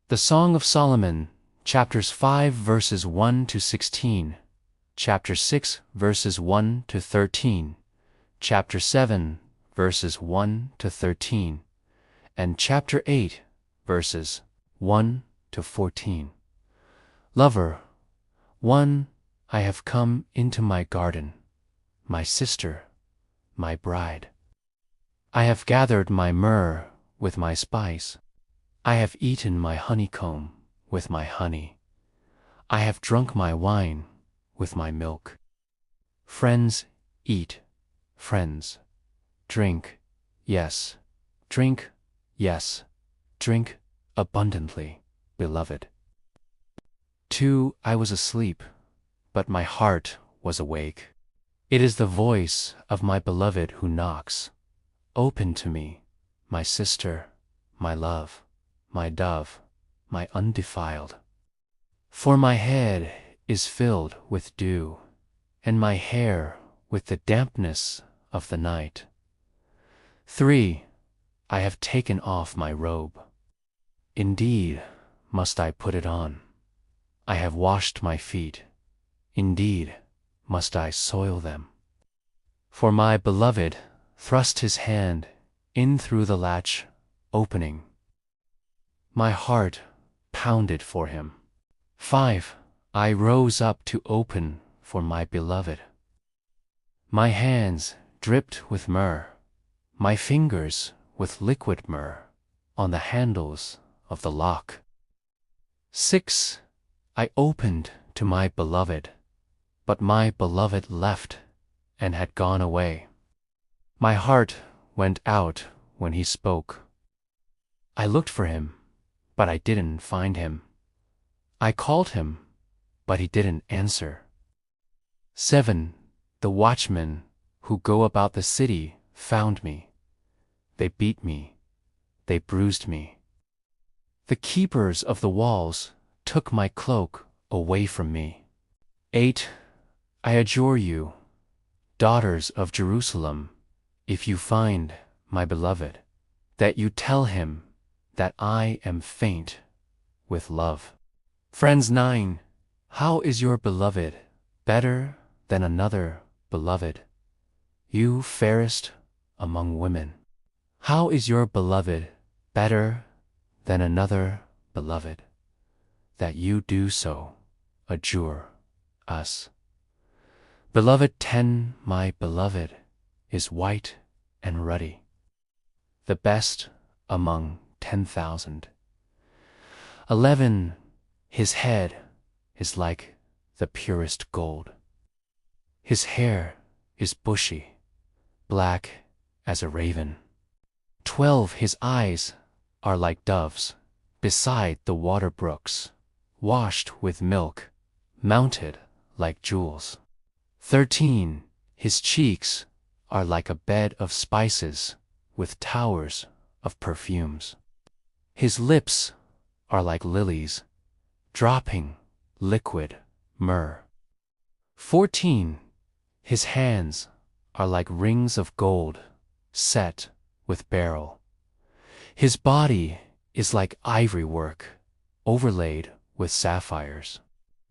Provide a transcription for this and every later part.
The Song of Solomon, chapters 5 verses 1 to 16, chapter 6 verses 1 to 13, chapter 7 verses 1 to 13, and chapter 8 verses 1 to 14. Lover, 1. I have come into my garden, my sister, my bride. I have gathered my myrrh with my spice. I have eaten my honeycomb with my honey. I have drunk my wine with my milk. Friends, eat. Friends, drink. Yes, drink. Yes, drink abundantly, beloved. 2. I was asleep, but my heart was awake. It is the voice of my beloved who knocks. Open to me, my sister, my love, my dove, my undefiled. For my head is filled with dew, and my hair with the dampness of the night. 3. I have taken off my robe. Indeed, must I put it on. I have washed my feet. Indeed, must I soil them. For my beloved thrust his hand in through the latch opening. My heart pounded for him. 5. I rose up to open for my beloved. My hands dripped with myrrh, my fingers with liquid myrrh on the handles of the lock. 6. I opened to my beloved, but my beloved left and had gone away. My heart went out when he spoke. I looked for him, but I didn't find him. I called him, but he didn't answer. 7. The watchmen who go about the city found me. They beat me. They bruised me. The keepers of the walls took my cloak away from me. 8. I adjure you, daughters of Jerusalem, if you find my beloved, that you tell him that I am faint with love. Friends, 9. How is your beloved better than another beloved, you fairest among women? How is your beloved better than another beloved, that you do so adjure us? Beloved, 10. My beloved is white and ruddy, the best among 10,000. 11. His head is like the purest gold. His hair is bushy, black as a raven. 12. His eyes are like doves beside the water brooks, washed with milk, mounted like jewels. 13. His cheeks are like a bed of spices with towers of perfumes. His lips are like lilies, dropping liquid myrrh. 14. His hands are like rings of gold set with beryl. His body is like ivory work overlaid with sapphires.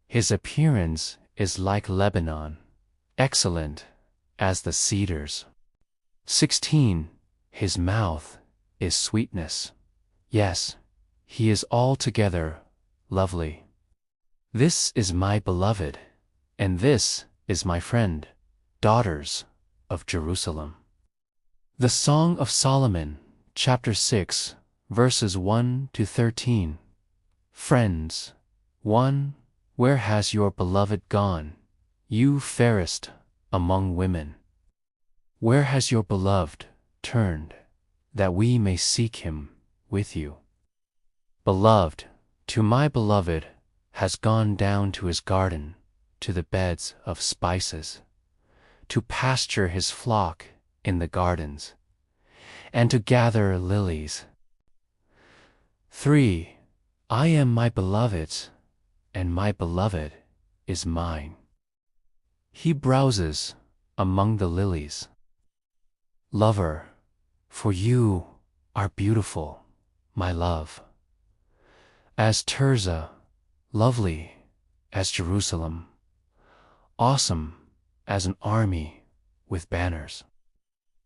His appearance is like Lebanon, excellent as the cedars. 16. His mouth is sweetness. Yes, he is altogether lovely. This is my beloved, and this is my friend, daughters of Jerusalem. The Song of Solomon, chapter 6, verses 1 to 13. Friends, 1. Where has your beloved gone, you fairest among women? Where has your beloved turned, that we may seek him with you? Beloved, to my beloved has gone down to his garden, to the beds of spices, to pasture his flock in the gardens, and to gather lilies. 3. I am my beloved's, and my beloved is mine. He browses among the lilies. Lover, for you are beautiful, my love. as Tirzah, lovely as Jerusalem, awesome as an army with banners.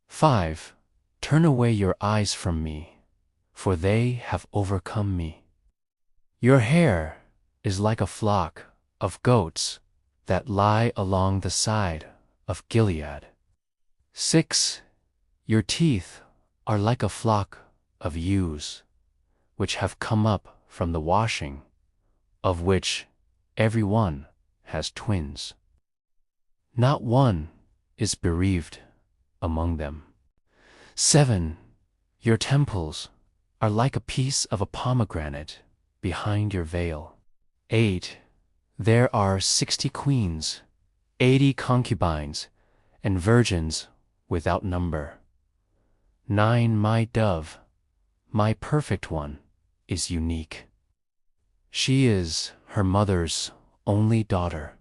5. Turn away your eyes from me, for they have overcome me. Your hair is like a flock of goats that lie along the side of Gilead. 6. Your teeth are like a flock of ewes, which have come up from the washing, of which every one has twins. Not one is bereaved among them. 7. Your temples are like a piece of a pomegranate behind your veil. 8. There are 60 queens, 80 concubines, and virgins without number. 9. My dove, my perfect one, is unique. She is her mother's only daughter.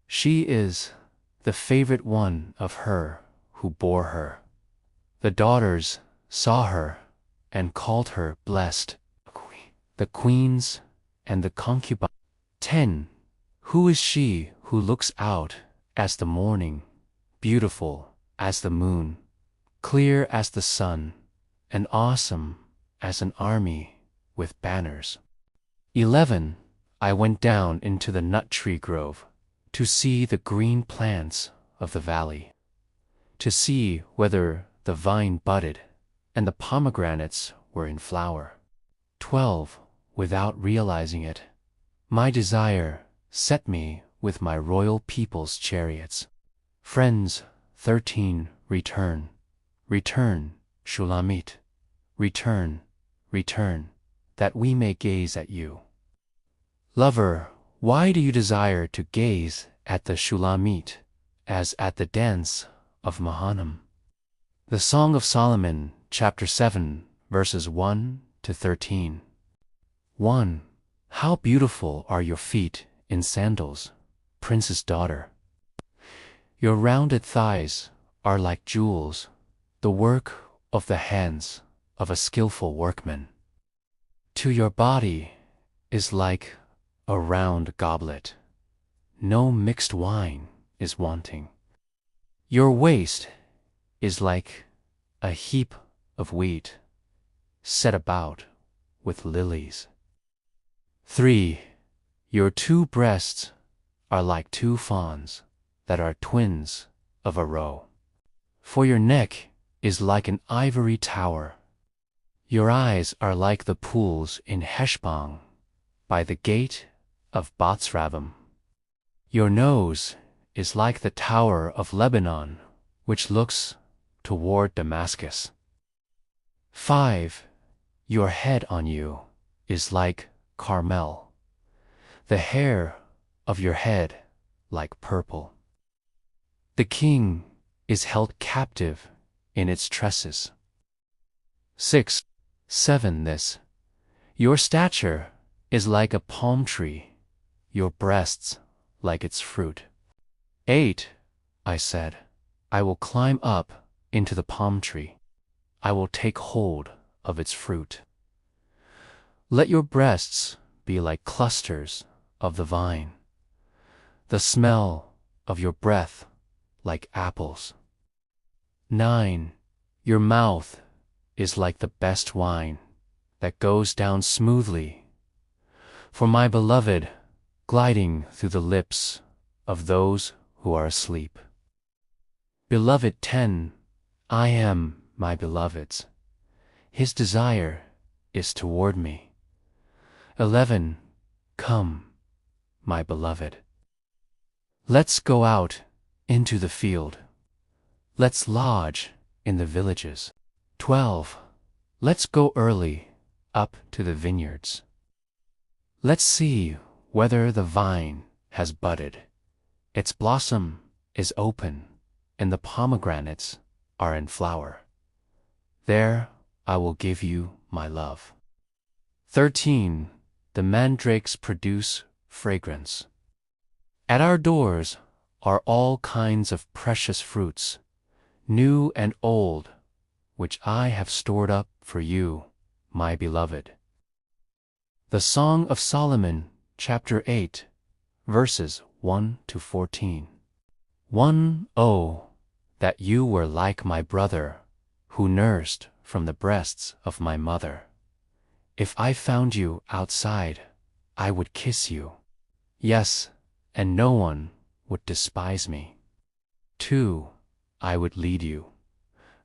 She is the favorite one of her who bore her. The daughters saw her and called her blessed, the queens and the concubines. 10. Who is she who looks out as the morning, beautiful as the moon, clear as the sun, and awesome as an army with banners? 11. I went down into the nut tree grove to see the green plants of the valley, to see whether the vine budded and the pomegranates were in flower. 12. Without realizing it, my desire set me with my royal people's chariots. Friends, 13. Return, return, Shulamit, return, return, that we may gaze at you. Lover, why do you desire to gaze at the Shulamit as at the dance of Mahanaim? The Song of Solomon, chapter 7, verses 1 to 13. 1. How beautiful are your feet in sandals, princess daughter. Your rounded thighs are like jewels, the work of the hands of a skillful workman. 2. Your body is like a round goblet. No mixed wine is wanting. Your waist is like a heap of wheat set about with lilies. 3. Your 2 breasts are like 2 fawns that are twins of a roe. For your neck is like an ivory tower. Your eyes are like the pools in Heshbon by the gate of Batsrabbim. Your nose is like the tower of Lebanon, which looks toward Damascus. 5. Your head on you is like Carmel, the hair of your head like purple. The king is held captive in its tresses. 6. 7. This, your stature is like a palm tree, your breasts like its fruit. 8. I said, I will climb up into the palm tree. I will take hold of its fruit. Let your breasts be like clusters of the vine, the smell of your breath like apples. 9. Your mouth is like the best wine that goes down smoothly, for my beloved, gliding through the lips of those who are asleep. Beloved 10. I am my beloved's. His desire is toward me. 11. Come, my beloved. Let's go out into the field. Let's lodge in the villages. 12. Let's go early up to the vineyards. Let's see whether the vine has budded, its blossom is open, and the pomegranates are in flower. There I will give you my love. 13. The mandrakes produce fragrance. At our doors are all kinds of precious fruits, new and old, which I have stored up for you, my beloved. The Song of Solomon, chapter 8, verses 1 to 14. 1. Oh, that you were like my brother, who nursed from the breasts of my mother. If I found you outside, I would kiss you. Yes, and no one would despise me. 2. I would lead you,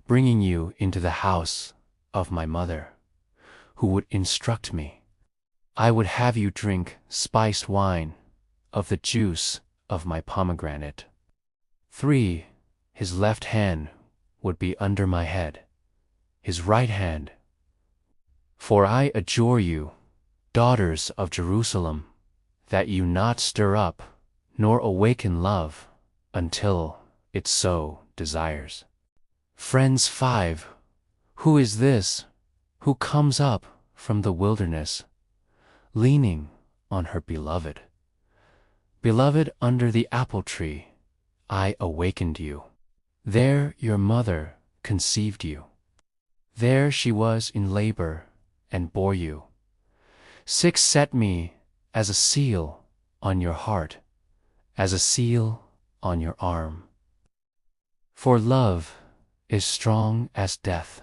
bringing you into the house of my mother, who would instruct me. I would have you drink spiced wine of the juice of my pomegranate. 3. His left hand would be under my head, his right hand. For I adjure you, daughters of Jerusalem, that you not stir up, nor awaken love, until it so desires. Friends. 5. Who is this who comes up from the wilderness, leaning on her beloved? Beloved, under the apple tree I awakened you. There your mother conceived you. There she was in labor and bore you. 6. Set me as a seal on your heart, as a seal on your arm. For love is strong as death.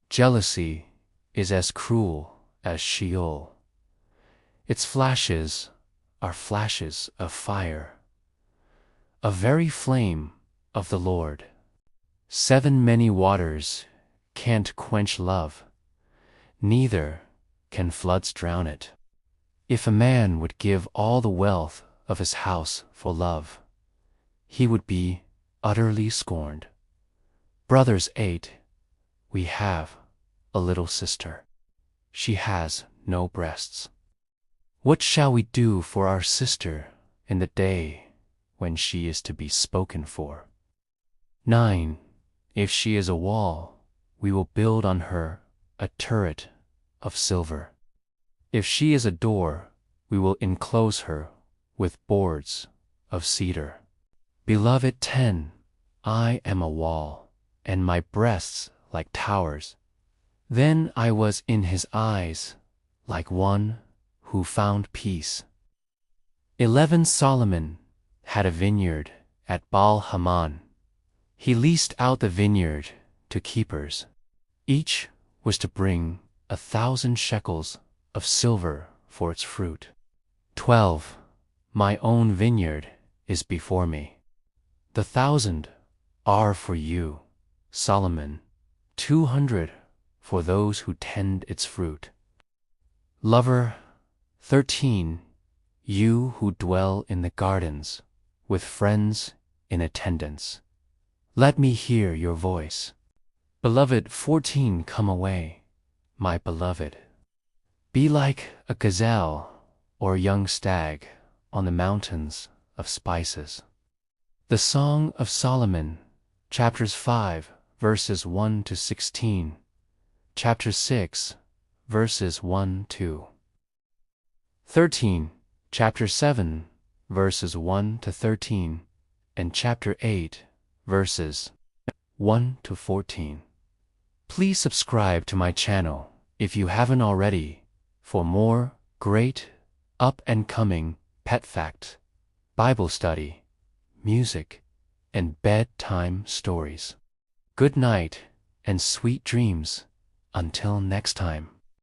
Jealousy is as cruel as Sheol. Its flashes are flashes of fire, a very flame of the Lord. 7. Many waters can't quench love, neither can floods drown it. If a man would give all the wealth of his house for love, he would be utterly scorned. Brothers. 8. We have a little sister. She has no breasts. What shall we do for our sister in the day when she is to be spoken for? 9. If she is a wall, we will build on her a turret of silver. If she is a door, we will enclose her with boards of cedar. Beloved. 10. I am a wall, and my breasts like towers. Then I was in his eyes like one who found peace. 11. Solomon had a vineyard at Baal-Hamon. He leased out the vineyard to keepers. Each was to bring 1,000 shekels of silver for its fruit. 12. My own vineyard is before me. The 1,000 are for you, Solomon, 200 for those who tend its fruit. Lover. 13. You who dwell in the gardens, with friends in attendance, let me hear your voice. Beloved. 14. Come away, my beloved. Be like a gazelle or a young stag on the mountains of spices. The Song of Solomon, chapters 5, verses 1 to 16, chapter 6, verses 1 to 13, chapter 7, verses 1 to 13, and chapter 8, verses 1 to 14. Please subscribe to my channel if you haven't already for more great up-and-coming pet facts, Bible study, music, and bedtime stories. Good night and sweet dreams until next time.